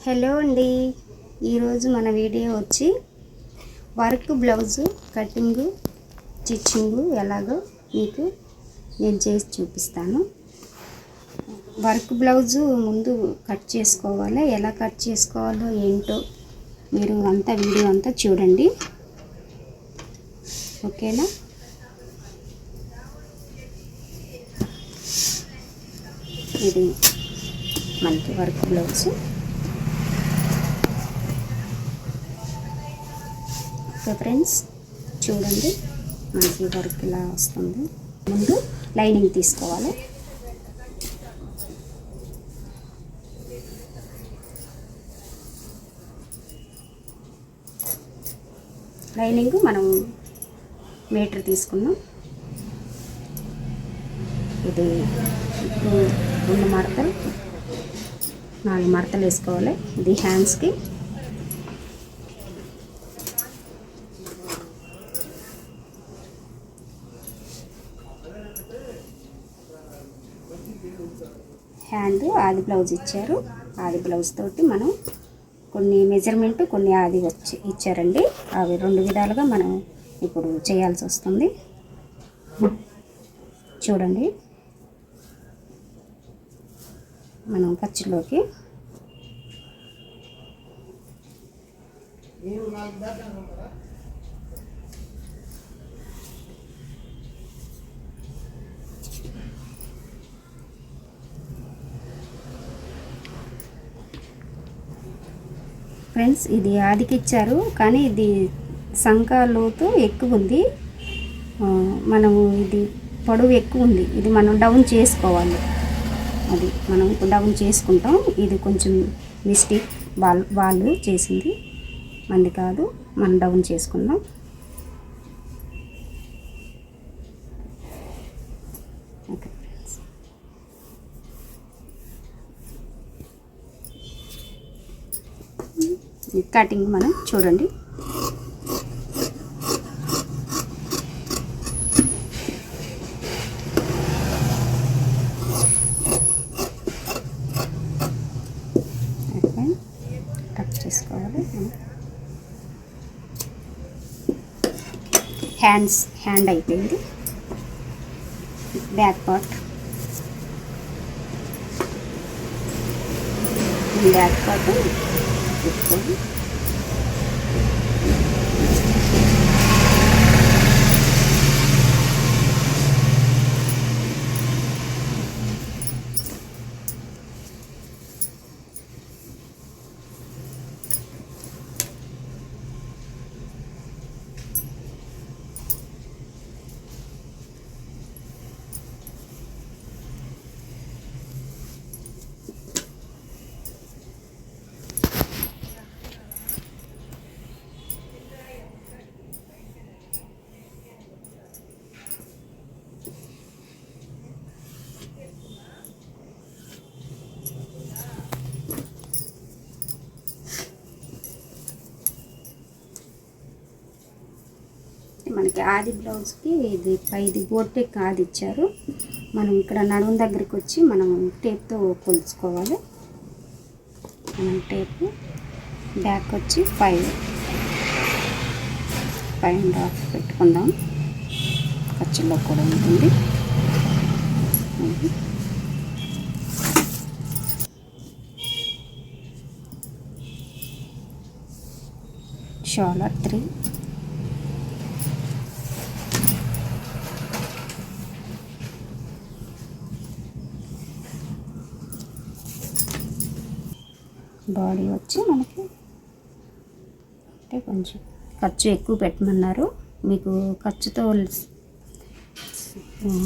Hello అండి, ఈరోజు మన వీడియో వచ్చి వర్క్ బ్లౌజు కటింగు స్టిచ్చింగు ఎలాగో మీకు నేను చేసి చూపిస్తాను. వర్క్ బ్లౌజు ముందు కట్ చేసుకోవాలి. ఎలా కట్ చేసుకోవాలో ఏంటో మీరు అంతా వీడియో అంతా చూడండి, ఓకేనా? ఇది మనకి వర్క్ బ్లౌజ్. ఓకే ఫ్రెండ్స్, చూడండి మనకి వర్క్ ఇలా వస్తుంది. ముందు లైనింగ్ తీసుకోవాలి. లైనింగ్ మనం మీటర్ తీసుకున్నాం. ఇది ఇప్పుడు 2 మడతలు 4 మడతలు వేసుకోవాలి. ఇది హ్యాండ్స్కి. హ్యాండ్ ఆది బ్లౌజ్ ఇచ్చారు. ఆది బ్లౌజ్ తోటి మనం కొన్ని మెజర్మెంట్ కొన్ని ఆది ఇచ్చారండి. అవి 2 విధాలుగా మనం ఇప్పుడు చేయాల్సి వస్తుంది. చూడండి, మనం ఖర్చులోకి ఫ్రెండ్స్ ఇది ఆదికి ఇచ్చారు, కానీ ఇది సంక లోతు ఎక్కువ ఉంది. మనము ఇది పొడవు ఎక్కువ ఉంది. ఇది మనం డౌన్ చేసుకోవాలి. అది మనం డౌన్ చేసుకుంటాం. ఇది కొంచెం మిస్టేక్ వాళ్ళు చేసింది, మంది కాదు. మనం డౌన్ చేసుకుందాం. ఓకే ఫ్రెండ్స్, కటింగ్ మనం చూడండి. కట్ చేసుకోవాలి. హ్యాండ్ అయిపోయింది. బ్యాక్ పార్ట్ పెట్టుకోండి. మనకి ఆది బ్లౌజ్కి ఇది బోర్టెక్ ఆది ఇచ్చారు. మనం ఇక్కడ నడుము దగ్గరికి వచ్చి మనం టేప్తో కొలుచుకోవాలి. మనం టేప్ బ్యాక్ వచ్చి 5.5 పెట్టుకుందాం. ఖర్చులో కూడా ఉంటుంది. షోల్డర్ 3, బాడీ వచ్చి మనకి అంటే కొంచెం ఖర్చు ఎక్కువ పెట్టమన్నారు. మీకు ఖర్చుతో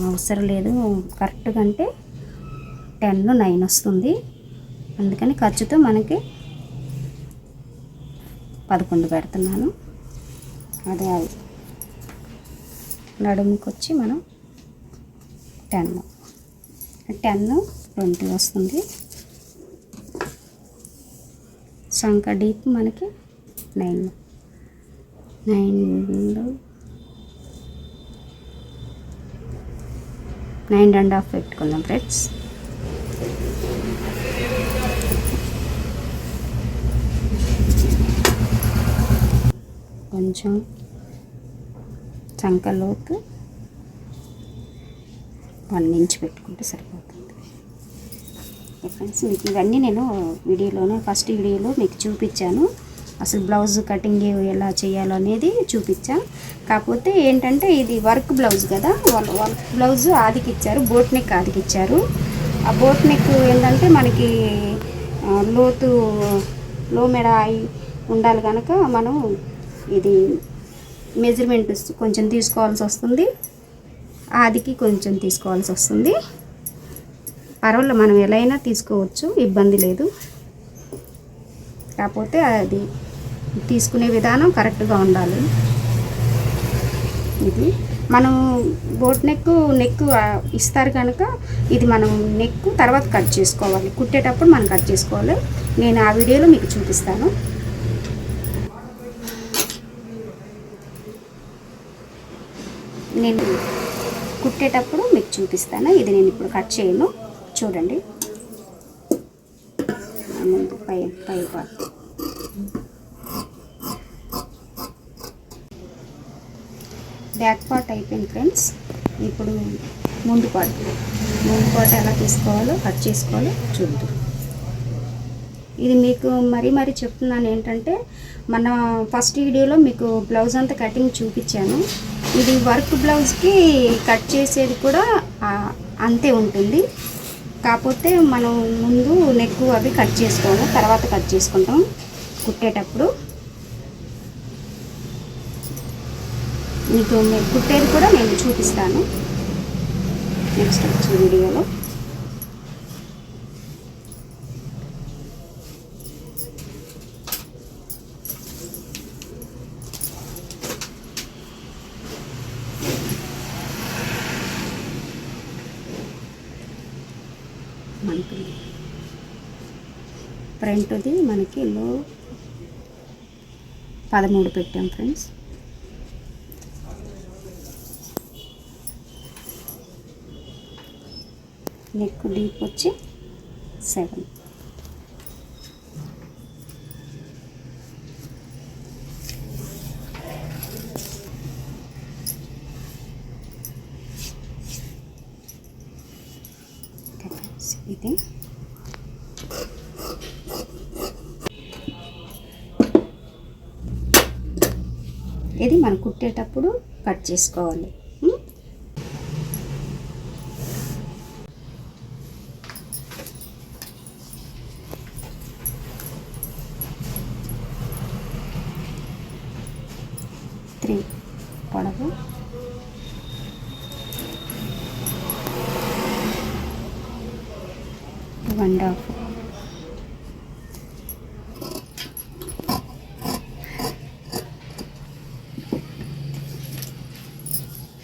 అవసరం లేదు. కరెక్ట్గా అంటే 10-9 వస్తుంది. అందుకని ఖర్చుతో మనకి 11 పెడుతున్నాను. అదే నడుముకి వచ్చి మనం 10-20 వస్తుంది. సంక డీప్ మనకి 9.5 పెట్టుకుందాం ఫ్రెండ్స్. కొంచెం చంక లోతు 1 ఇంచ్ పెట్టుకుంటే సరిపోతుంది. ఫ్రెండ్స్ మీకు ఇవన్నీ నేను ఫస్ట్ వీడియోలో మీకు చూపించాను. అసలు బ్లౌజ్ కటింగ్ ఎలా చేయాలో అనేది చూపించాను. కాకపోతే ఏంటంటే ఇది వర్క్ బ్లౌజ్ కదా, వర్క్ బ్లౌజ్ ఆదికిచ్చారు, బోట్ నెక్ ఆదికిచ్చారు. ఆ బోట్ నెక్ ఏంటంటే మనకి లో మెడ ఉండాలి కనుక మనం ఇది మెజర్మెంట్ కొంచెం తీసుకోవాల్సి వస్తుంది, ఆదికి కొంచెం తీసుకోవాల్సి వస్తుంది. పర్వాలేదు, మనం ఎలా అయినా తీసుకోవచ్చు, ఇబ్బంది లేదు. కాకపోతే అది తీసుకునే విధానం కరెక్ట్గా ఉండాలి. ఇది మనం బోట్ నెక్ ఇస్తారు కనుక ఇది మనం నెక్ తర్వాత కట్ చేసుకోవాలి, కుట్టేటప్పుడు మనం కట్ చేసుకోవాలి. నేను ఆ వీడియోలో మీకు చూపిస్తాను. నేను కుట్టేటప్పుడు మీకు చూపిస్తాను. ఇది నేను ఇప్పుడు కట్ చేయను, చూడండి. ముందు పై పార్ట్ బ్యాక్ పార్ట్ అయిపోయింది ఫ్రెండ్స్. ఇప్పుడు ముందు పార్ట్ ఎలా తీసుకోవాలో కట్ చేసుకోవాలో చూద్దాం. ఇది మీకు మరీ చెప్తున్నాను ఏంటంటే, మన ఫస్ట్ వీడియోలో మీకు బ్లౌజ్ అంతా కటింగ్ చూపించాను. ఇది వర్క్ బ్లౌజ్కి కట్ చేసేది కూడా అంతే ఉంటుంది. కాకపోతే మనం ముందు నెక్ అవి కట్ చేసుకోవాలి, తర్వాత కట్ చేసుకుంటాం కుట్టేటప్పుడు. మీకు కుట్టేది కూడా నేను చూపిస్తాను నెక్స్ట్ వచ్చే వీడియోలో. మనకి ఫ్రంట్ది మనకి 13 పెట్టాం ఫ్రెండ్స్. నెక్ డీప్ వచ్చి 7. ఇది ఇది మనం కుట్టేటప్పుడు కట్ చేసుకోవాలి. పొడవు, 2.5.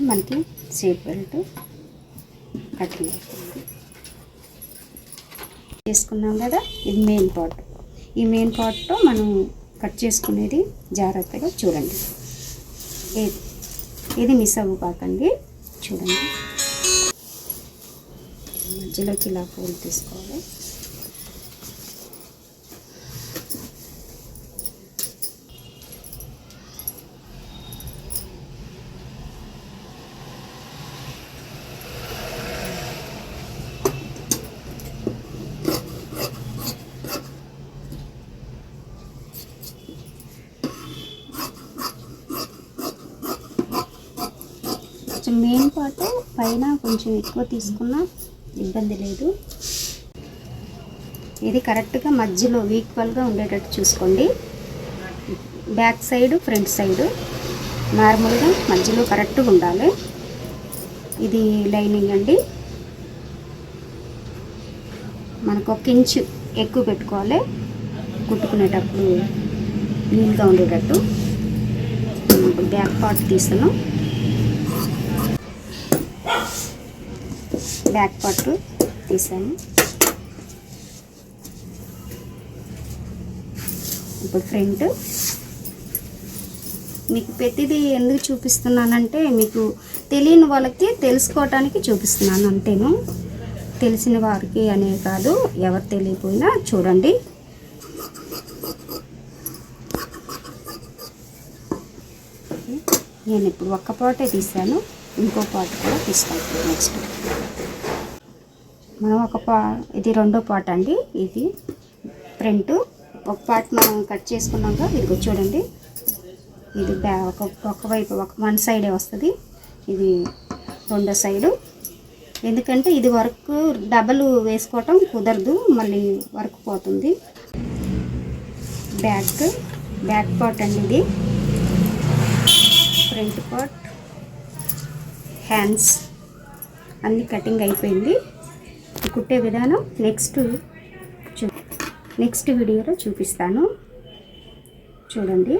మనకి సీట్ బెల్ట్ కటింగ్ చేసుకున్నాం కదా. ఇది మెయిన్ పార్ట్. ఈ మెయిన్ పార్ట్తో మనం కట్ చేసుకునేది జాగ్రత్తగా చూడండి. ఇది మిస్ అవ్వకండి, చూడండి. మధ్యలోకి ఇలా ఫోల్డ్ తీసుకోవాలి. మెయిన్ పార్ట్ పైన కొంచెం ఎక్కువ తీసుకున్నా ఇబ్బంది లేదు. ఇది కరెక్ట్గా మధ్యలో ఈక్వల్గా ఉండేటట్టు చూసుకోండి. బ్యాక్ సైడ్ ఫ్రంట్ సైడ్ నార్మల్గా మధ్యలో కరెక్ట్గా ఉండాలి. ఇది లైనింగ్ అండి. మనకు 1 ఇంచు ఎక్కువ పెట్టుకోవాలి కుట్టుకునేటప్పుడు నీట్గా ఉండేటట్టు. ఇప్పుడు బ్యాక్ పార్ట్ తీస్తున్నాం. బ్యాక్ పార్ట్ తీసాను. ఇప్పుడు ఫ్రంట్. మీకు ప్రతిదీ ఎందుకు చూపిస్తున్నానంటే, మీకు తెలియని వాళ్ళకి తెలుసుకోవటానికి చూపిస్తున్నాను అంతేను. తెలిసిన వారికి అనే కాదు, ఎవరు తెలియకపోయినా చూడండి. ఓకే, నేను ఇప్పుడు ఒక్క పాటే తీసాను, ఇంకో పార్ట్ కూడా తీస్తాను. నెక్స్ట్ మనం ఇది రెండో పార్ట్ అండి. ఇది ఫ్రంట్ ఒక పార్ట్ మనం కట్ చేసుకున్నాక ఇదిగో చూడండి, ఇది ఒకవైపు వన్ సైడే వస్తుంది, ఇది రెండో సైడు. ఎందుకంటే ఇది వర్క్ డబల్ వేసుకోవటం కుదరదు, మళ్ళీ వర్క్ పోతుంది. బ్యాక్ పార్ట్ అండి ఇది. ఫ్రంట్ పార్ట్, హ్యాండ్స్ అన్నీ కటింగ్ అయిపోయింది. కుట్టే విధానం నెక్స్ట్ వీడియోలో చూపిస్తాను, చూడండి.